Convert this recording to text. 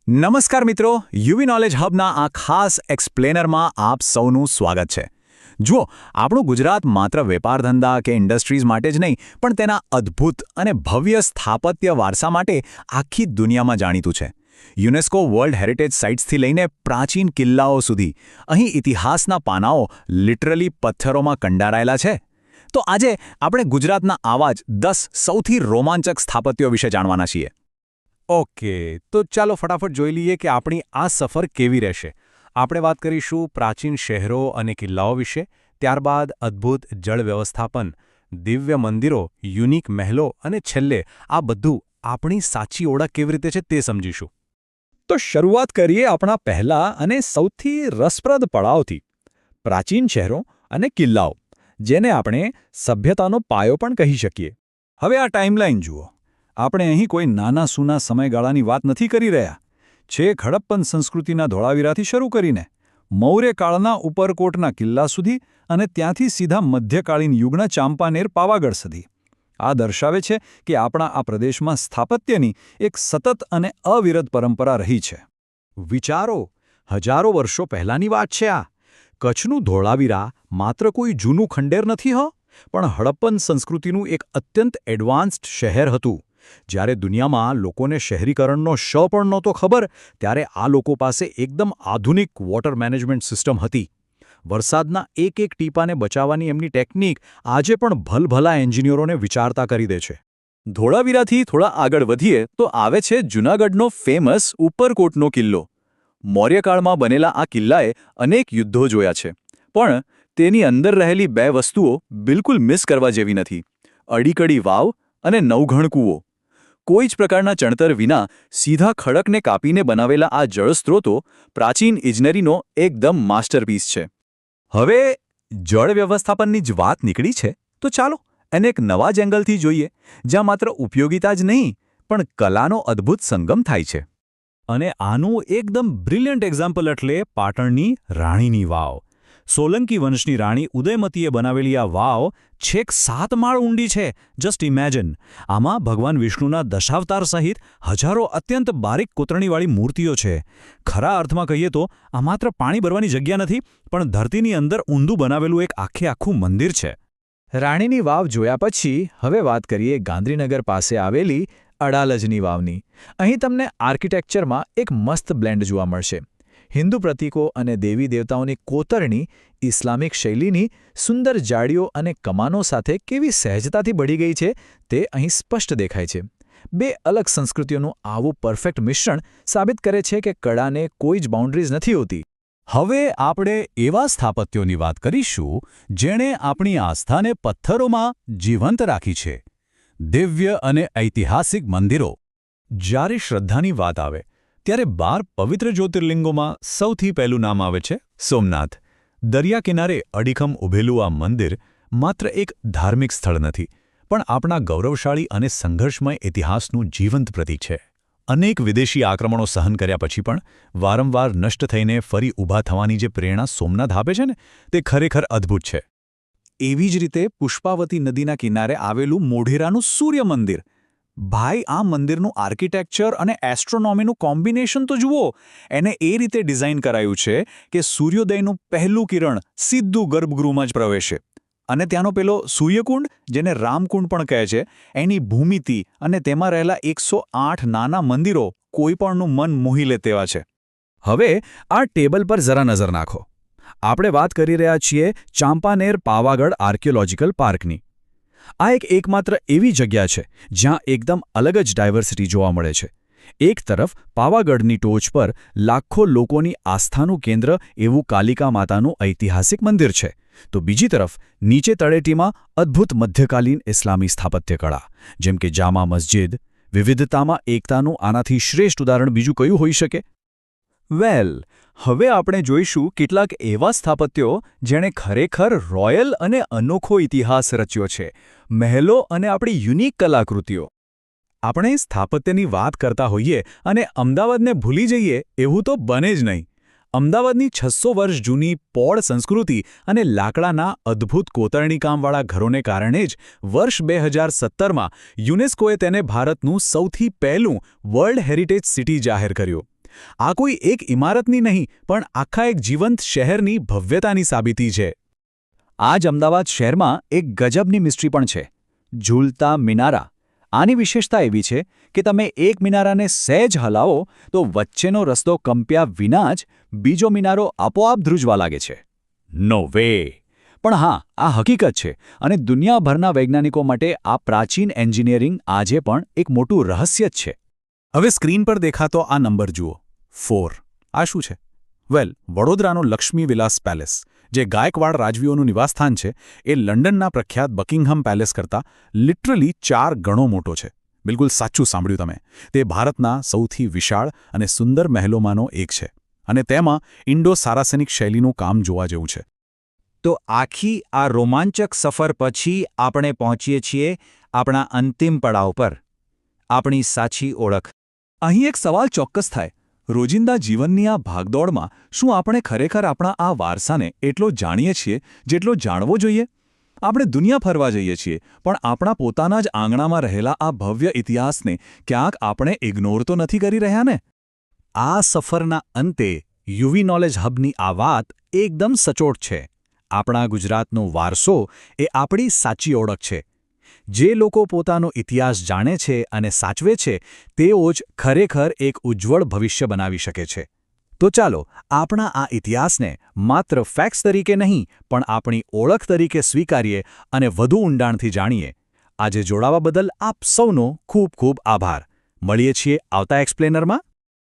નમસ્કાર મિત્રો, UV knowledge હબના આ ખાસ એક્સપ્લેનરમાં આપ સૌનું સ્વાગત છે. જુઓ, આપણું ગુજરાત માત્ર વેપાર ધંધા કે ઇન્ડસ્ટ્રીઝ માટે જ નહીં, પણ તેના અદ્ભુત અને ભવ્ય સ્થાપત્ય વારસા માટે આખી દુનિયામાં જાણીતું છે. યુનેસ્કો વર્લ્ડ હેરિટેજ સાઇટ્સથી લઈને પ્રાચીન કિલ્લાઓ સુધી અહીં ઇતિહાસના પાનાઓ લિટરલી પથ્થરોમાં કંડારાયેલા છે. તો આજે આપણે ગુજરાતના આવા જ 10 સૌથી રોમાંચક સ્થાપત્યો વિશે જાણવાના છીએ. ઓકે, તો ચાલો ફટાફટ જોઈ લઈએ કે આપણી આ સફર કેવી રહેશે. આપણે વાત કરીશું પ્રાચીન શહેરો અને કિલ્લાઓ વિશે, ત્યારબાદ અદ્ભુત જળ વ્યવસ્થાપન, દિવ્ય મંદિરો, યુનિક મહેલો અને છેલ્લે આ બધું આપણી સાચી ઓળખ કેવી રીતે છે તે સમજીશું. તો શરૂઆત કરીએ આપણા પહેલા અને સૌથી રસપ્રદ પડાવથી, પ્રાચીન શહેરો અને કિલ્લાઓ, જેને આપણે સભ્યતાનો પાયો પણ કહી શકીએ. હવે આ ટાઈમલાઈન જુઓ. આપણે અહીં કોઈ નાના સૂના સમયગાળાની વાત નથી કરી રહ્યા. છેક હડપ્પન સંસ્કૃતિના ધોળાવીરાથી શરૂ કરીને મૌર્ય કાળના ઉપરકોટના કિલ્લા સુધી અને ત્યાંથી સીધા મધ્યકાલીન યુગના ચાંપાનેર પાવાગઢ સુધી. આ દર્શાવે છે કે આપણા આ પ્રદેશમાં સ્થાપત્યની એક સતત અને અવિરત પરંપરા રહી છે. વિચારો, હજારો વર્ષો પહેલાંની વાત છે આ. કચ્છનું ધોળાવીરા માત્ર કોઈ જૂનું ખંડેર નથી પણ હડપ્પન સંસ્કૃતિનું એક અત્યંત એડવાન્સ્ડ શહેર હતું. જ્યારે દુનિયામાં લોકોને શહેરીકરણનો શ પણ નહોતો ખબર, ત્યારે આ લોકો પાસે એકદમ આધુનિક વોટર મેનેજમેન્ટ સિસ્ટમ હતી. વરસાદના એક એક ટીપાને બચાવવાની એમની ટેકનિક આજે પણ ભલભલા એન્જિનિયરોને વિચારતા કરી દે છે. ધોળાવીરાથી થોડા આગળ વધીએ તો આવે છે જૂનાગઢનો ફેમસ ઉપરકોટનો કિલ્લો. મૌર્યકાળમાં બનેલા આ કિલ્લાએ અનેક યુદ્ધો જોયા છે, પણ તેની અંદર રહેલી બે વસ્તુઓ બિલકુલ મિસ કરવા જેવી નથી: અડીકડી વાવ અને નવઘણ કૂવો. કોઈ જ પ્રકારના ચણતર વિના સીધા ખડકને કાપીને બનાવેલા આ જળસ્ત્રોતો પ્રાચીન ઇજનેરીનો એકદમ માસ્ટરપીસ છે. હવે જળ વ્યવસ્થાપનની જ વાત નીકળી છે, તો ચાલો એને એક નવા જ એંગલથી જોઈએ, જ્યાં માત્ર ઉપયોગિતા જ નહીં પણ કલાનો અદ્ભુત સંગમ થાય છે. અને આનું એકદમ બ્રિલિયન્ટ એક્ઝામ્પલ એટલે પાટણની રાણીની વાવ. સોલંકી વંશની રાણી ઉદયમતીએ બનાવેલી આ વાવ છેક 7 માળ ઊંડી છે. Just imagine. આમાં ભગવાન વિષ્ણુના દશાવતાર સહિત હજારો અત્યંત બારીક કોતરણીવાળી મૂર્તિઓ છે. ખરા અર્થમાં કહીએ તો આ માત્ર પાણી ભરવાની જગ્યા નથી, પણ ધરતીની અંદર ઊંડું બનાવેલું એક આખું મંદિર છે. રાણીની વાવ જોયા પછી હવે વાત કરીએ ગાંધીનગર પાસે આવેલી અડાલજની વાવની. અહીં તમને આર્કિટેક્ચરમાં એક મસ્ત બ્લેન્ડ જોવા મળશે. હિન્દુ પ્રતીકો અને દેવી દેવતાઓની કોતરણી ઇસ્લામિક શૈલીની સુંદર જાળીઓ અને કમાનો સાથે કેવી સહેજતાથી બળી ગઈ છે તે અહીં સ્પષ્ટ દેખાય છે. બે અલગ સંસ્કૃતિઓનું આવું પરફેક્ટ મિશ્રણ સાબિત કરે છે કે કળાને કોઈ જ બાઉન્ડ્રીઝ નથી હોતી. હવે આપણે એવા સ્થાપત્યોની વાત કરીશું જેણે આપણી આસ્થાને પથ્થરોમાં જીવંત રાખી છે. દિવ્ય અને ઐતિહાસિક મંદિરો. જ્યારે શ્રદ્ધાની વાત આવે ત્યારે 12 પવિત્ર જ્યોતિર્લિંગોમાં સૌથી પહેલું નામ આવે છે સોમનાથ. દરિયા કિનારે અડીખમ ઊભેલું આ મંદિર માત્ર એક ધાર્મિક સ્થળ નથી, પણ આપણા ગૌરવશાળી અને સંઘર્ષમય ઇતિહાસનું જીવંત પ્રતીક છે. અનેક વિદેશી આક્રમણો સહન કર્યા પછી પણ વારંવાર નષ્ટ થઈને ફરી ઊભા થવાની જે પ્રેરણા સોમનાથ આપે છે ને, તે ખરેખર અદ્ભુત છે. એવી જ રીતે પુષ્પાવતી નદીના કિનારે આવેલું મોઢેરાનું સૂર્ય મંદિર. ભાઈ, આ મંદિરનું આર્કિટેક્ચર અને એસ્ટ્રોનોમીનું કોમ્બિનેશન તો જુઓ. એને એ રીતે ડિઝાઇન કરાયું છે કે સૂર્યોદયનું પહેલું કિરણ સીધું ગર્ભગૃહમાં જ પ્રવેશે. અને ત્યાંનો પેલો સૂર્યકુંડ, જેને રામકુંડ પણ કહે છે, એની ભૂમિતિ અને તેમાં રહેલા 108 નાના મંદિરો કોઈપણનું મન મોહી લે તેવા છે. હવે આ ટેબલ પર જરા નજર નાખો. આપણે વાત કરી રહ્યા છીએ ચાંપાનેર પાવાગઢ આર્કિયોલોજીકલ પાર્કની. આ એકમાત્ર એવી જગ્યા છે જ્યાં એકદમ અલગ જ ડાયવર્સિટી જોવા મળે છે. એક તરફ પાવાગઢની ટોચ પર લાખો લોકોની આસ્થાનું કેન્દ્ર એવું કાલિકા માતાનું ઐતિહાસિક મંદિર છે, તો બીજી તરફ નીચે તળેટીમાં અદ્ભુત મધ્યકાલીન ઇસ્લામી સ્થાપત્ય કળા, જેમ કે જામા મસ્જિદ. વિવિધતામાં એકતાનું આનાથી શ્રેષ્ઠ ઉદાહરણ બીજું કયું હોઈ શકે? વેલ, હવે આપણે જોઈશું કેટલાક એવા સ્થાપત્યો જેણે ખરેખર રોયલ અને અનોખો ઇતિહાસ રચ્યો છે. મહેલો અને આપણી યુનિક કલાકૃતિઓ. આપણે સ્થાપત્યની વાત કરતા હોઈએ અને અમદાવાદને ભૂલી જઈએ એવું તો બને જ નહીં. અમદાવાદની 600 વર્ષ જૂની પૌળ સંસ્કૃતિ અને લાકડાના અદ્ભુત કોતરણીકામવાળા ઘરોને કારણે જ વર્ષ 2017માં યુનેસ્કોએ તેને ભારતનું સૌથી પહેલું વર્લ્ડ હેરિટેજ સિટી જાહેર કર્યું. આ કોઈ એક ઇમારતની નહીં પણ આખા એક જીવંત શહેરની ભવ્યતાની સાબિતી છે. આ જ અમદાવાદ શહેરમાં એક ગજબની મિસ્ટ્રી પણ છે, ઝૂલતા મિનારા. આની વિશેષતા એવી છે કે તમે એક મિનારાને સહેજ હલાવો તો વચ્ચેનો રસ્તો કંપ્યા વિના જ બીજો મિનારો આપોઆપ ધ્રુજવા લાગે છે. નો વે! પણ હા, આ હકીકત છે અને દુનિયાભરના વૈજ્ઞાનિકો માટે આ પ્રાચીન એન્જિનિયરિંગ આજે પણ એક મોટું રહસ્ય જ છે. હવે સ્ક્રીન પર દેખાતો આ નંબર જુઓ, 4. આ શું છે? વેલ, વડોદરાનો લક્ષ્મી વિલાસ પેલેસ, જે ગાયકવાડ રાજવીઓનું નિવાસસ્થાન છે, એ લંડનના પ્રખ્યાત બકિંગહામ પેલેસ કરતાં લિટરલી 4 ગણો મોટો છે. બિલકુલ સાચું સાંભળ્યું તમે. તે ભારતના સૌથી વિશાળ અને સુંદર મહેલોમાંનો એક છે અને તેમાં ઇન્ડો-સારાસેનિક શૈલીનું કામ જોવા જેવું છે. તો આખી આ રોમાંચક સફર પછી આપણે પહોંચીએ છીએ આપણા અંતિમ પડાવ પર, આપણી સાચી ઓળખ. અહીં એક સવાલ ચોક્કસ થાય, રોજિંદા જીવનની આ ભાગદોડમાં શું આપણે ખરેખર આપણા આ વારસાને એટલો જાણીએ છીએ જેટલો જાણવો જોઈએ? આપણે દુનિયા ફરવા જઈએ છીએ, પણ આપણા પોતાના જ આંગણામાં રહેલા આ ભવ્ય ઇતિહાસને ક્યાંક આપણે ઇગ્નોર તો નથી કરી રહ્યા ને? આ સફરના અંતે યુવી નોલેજ હબની આ વાત એકદમ સચોટ છે. આપણા ગુજરાતનો વારસો એ આપણી સાચી ઓળખ છે. જે લોકો પોતાનો ઇતિહાસ જાણે છે અને સાચવે છે, તેઓ જ ખરેખર એક ઉજ્જવળ ભવિષ્ય બનાવી શકે છે. તો ચાલો આપણા આ ઇતિહાસને માત્ર ફેક્ટ્સ તરીકે નહીં પણ આપણી ઓળખ તરીકે સ્વીકારીએ અને વધુ ઊંડાણથી જાણીએ. આજે જોડાવા બદલ આપ સૌનો ખૂબ ખૂબ આભાર. મળીએ છીએ આવતા એક્સપ્લેનરમાં.